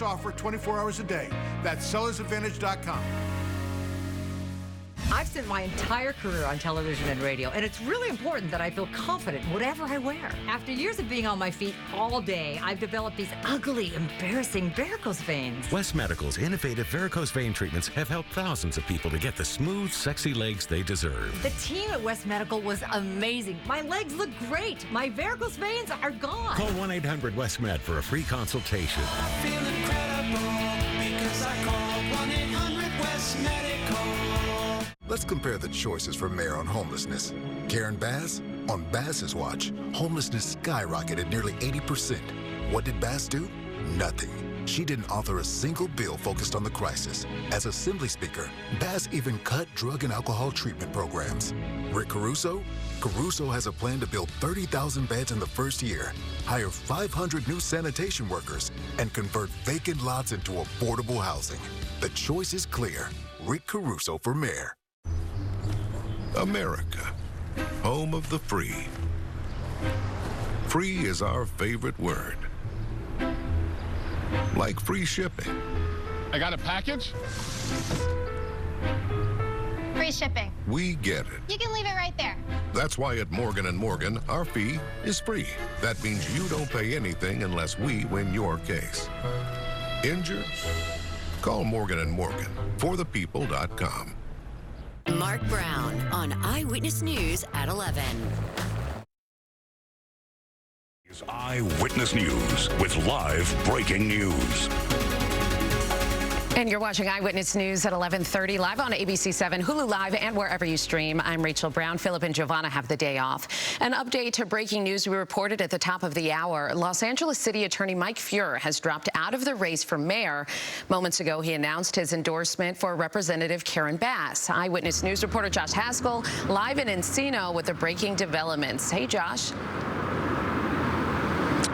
flash offer 24 hours a day. That's sellersadvantage.com. I've spent my entire career on television and radio, and it's really important that I feel confident whatever I wear. After years of being on my feet all day, I've developed these ugly, embarrassing varicose veins. West Medical's innovative varicose vein treatments have helped thousands of people to get the smooth, sexy legs they deserve. The team at West Medical was amazing. My legs look great. My varicose veins are gone. Call 1-800-WEST-MED for a free consultation. I feel incredible because I called 1-800-WEST-MEDICAL. Let's compare the choices for mayor on homelessness. Karen Bass? On Bass's watch, homelessness skyrocketed nearly 80%. What did Bass do? Nothing. She didn't author a single bill focused on the crisis. As Assembly Speaker, Bass even cut drug and alcohol treatment programs. Rick Caruso? Caruso has a plan to build 30,000 beds in the first year, hire 500 new sanitation workers, and convert vacant lots into affordable housing. The choice is clear. Rick Caruso for mayor. America, home of the free. Free is our favorite word. Like free shipping. I got a package? Free shipping. We get it. You can leave it right there. That's why at Morgan & Morgan, our fee is free. That means you don't pay anything unless we win your case. Injured? Call Morgan & Morgan. ForThePeople.com. Mark Brown on Eyewitness News at 11. Eyewitness News with live breaking news. And you're watching Eyewitness News at 11:30, live on ABC 7, Hulu Live, and wherever you stream. I'm Rachel Brown. Philip and Giovanna have the day off. An update to breaking news we reported at the top of the hour. Los Angeles City Attorney Mike Fuhr has dropped out of the race for mayor. Moments ago, he announced his endorsement for Representative Karen Bass. Eyewitness News reporter Josh Haskell live in Encino with the breaking developments. Hey, Josh.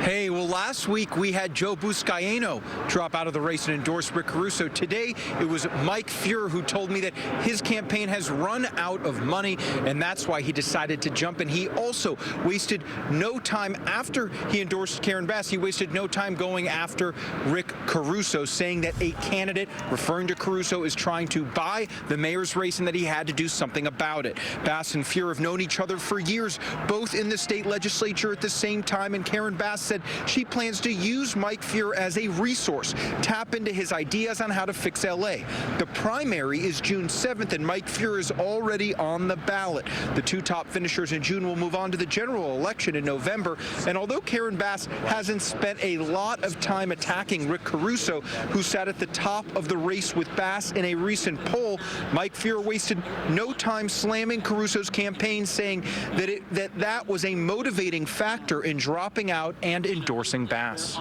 Hey, well, last week we had Joe Buscaino drop out of the race and endorse Rick Caruso. Today, it was Mike Fuhr who told me that his campaign has run out of money, and that's why he decided to jump in. He also wasted no time after he endorsed Karen Bass. He wasted no time going after Rick Caruso, saying that a candidate, referring to Caruso, is trying to buy the mayor's race and that he had to do something about it. Bass and Fuhr have known each other for years, both in the state legislature at the same time, and Karen Bass said she plans to use Mike Fuhr as a resource, tap into his ideas on how to fix L.A. The primary is June 7th, and Mike Fuhr is already on the ballot. The two top finishers in June will move on to the general election in November, and although Karen Bass hasn't spent a lot of time attacking Rick Caruso, who sat at the top of the race with Bass in a recent poll, Mike Fuhr wasted no time slamming Caruso's campaign, saying that that was a motivating factor in dropping out and endorsing Bass.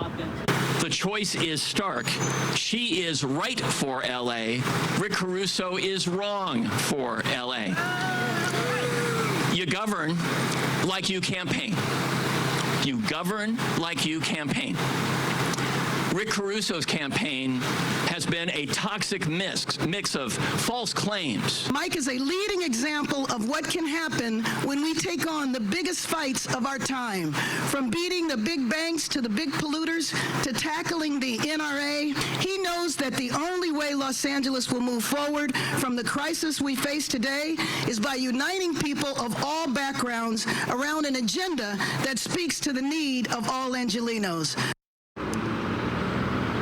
The choice is stark. She is right for L.A. Rick Caruso is wrong for L.A. You govern like you campaign. You govern like you campaign. Rick Caruso's campaign has been a toxic mix of false claims. Mike is a leading example of what can happen when we take on the biggest fights of our time. From beating the big banks to the big polluters to tackling the NRA, he knows that the only way Los Angeles will move forward from the crisis we face today is by uniting people of all backgrounds around an agenda that speaks to the need of all Angelenos.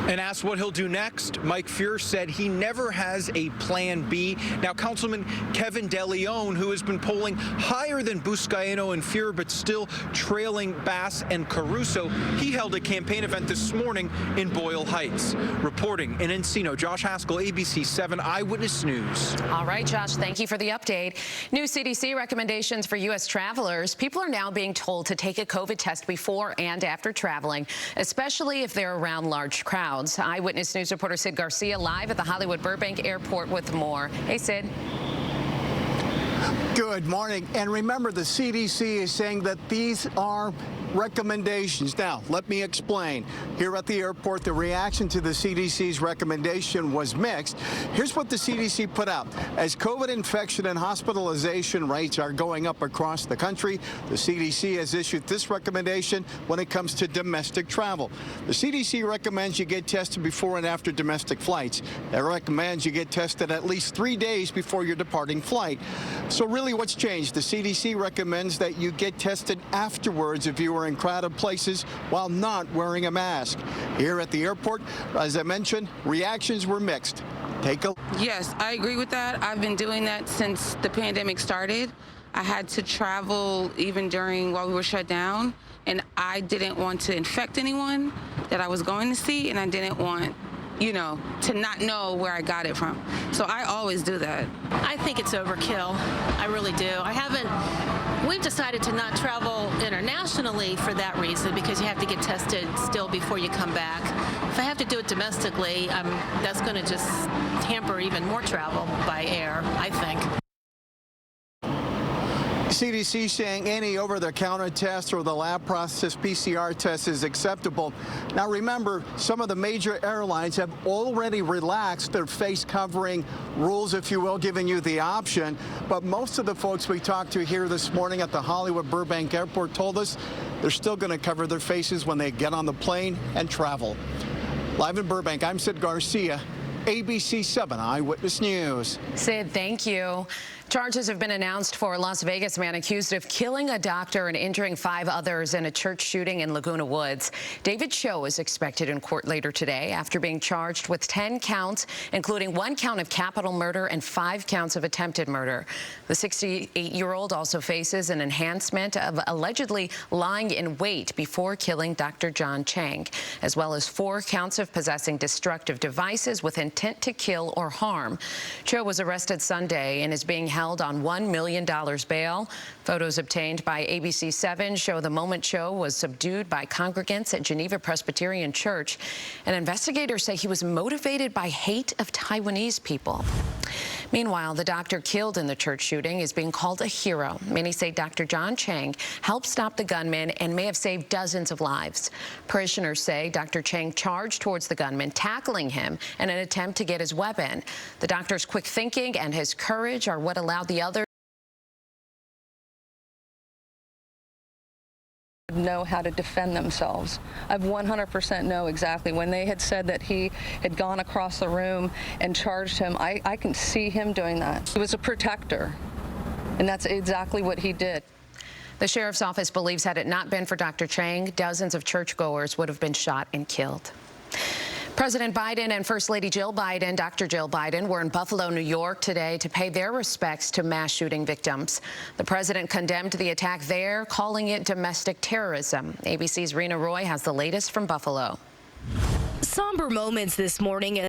And asked what he'll do next, Mike Fuhr said he never has a plan B. Now, Councilman Kevin DeLeon, who has been polling higher than Buscaino and Fuhr, but still trailing Bass and Caruso, he held a campaign event this morning in Boyle Heights. Reporting in Encino, Josh Haskell, ABC 7 Eyewitness News. All right, Josh, thank you for the update. New CDC recommendations for U.S. travelers. People are now being told to take a COVID test before and after traveling, especially if they're around large crowds. Eyewitness News reporter Sid Garcia live at the Hollywood Burbank Airport with more. Hey, Sid. Good morning. And remember, the CDC is saying that these are recommendations. Now, let me explain. Here at the airport, the reaction to the CDC's recommendation was mixed. Here's what the CDC put out. As COVID infection and hospitalization rates are going up across the country, the CDC has issued this recommendation when it comes to domestic travel. The CDC recommends you get tested before and after domestic flights. It recommends you get tested at least 3 days before your departing flight. So really what's changed? The CDC recommends that you get tested afterwards if you are in crowded places while not wearing a mask. Here at the airport, as I mentioned, reactions were mixed. Take a Yes, I agree with that. I've been doing that since the pandemic started. I had to travel even while we were shut down, and I didn't want to infect anyone that I was going to see, and I didn't want, to not know where I got it from. So I always do that. I think it's overkill. I really do. We've decided to not travel internationally for that reason, because you have to get tested still before you come back. If I have to do it domestically, that's going to just hamper even more travel by air, I think. CDC saying any over-the-counter test or the lab process PCR test is acceptable. Now remember, some of the major airlines have already relaxed their face covering rules, if you will, giving you the option. But most of the folks we talked to here this morning at the Hollywood Burbank Airport told us they're still going to cover their faces when they get on the plane and travel. Live in Burbank, I'm Sid Garcia, ABC 7 Eyewitness News. Sid, thank you. Charges have been announced for a Las Vegas man accused of killing a doctor and injuring 5 others in a church shooting in Laguna Woods. David Cho is expected in court later today after being charged with 10 counts, including 1 count of capital murder and 5 counts of attempted murder. The 68-year-old also faces an enhancement of allegedly lying in wait before killing Dr. John Chang, as well as 4 counts of possessing destructive devices with intent to kill or harm. Cho was arrested Sunday and is being held on $1 million bail. Photos obtained by ABC 7 show the moment Cho was subdued by congregants at Geneva Presbyterian Church. And investigators say he was motivated by hate of Taiwanese people. Meanwhile, the doctor killed in the church shooting is being called a hero. Many say Dr. John Chang helped stop the gunman and may have saved dozens of lives. Parishioners say Dr. Chang charged towards the gunman, tackling him in an attempt to get his weapon. The doctor's quick thinking and his courage are what allowed the others know how to defend themselves. I 100% know exactly. When they had said that he had gone across the room and charged him, I can see him doing that. He was a protector, and that's exactly what he did. The sheriff's office believes had it not been for Dr. Chang, dozens of churchgoers would have been shot and killed. President Biden and First Lady Jill Biden, Dr. Jill Biden, were in Buffalo, New York today to pay their respects to mass shooting victims. The president condemned the attack there, calling it domestic terrorism. ABC's Rena Roy has the latest from Buffalo. Somber moments this morning.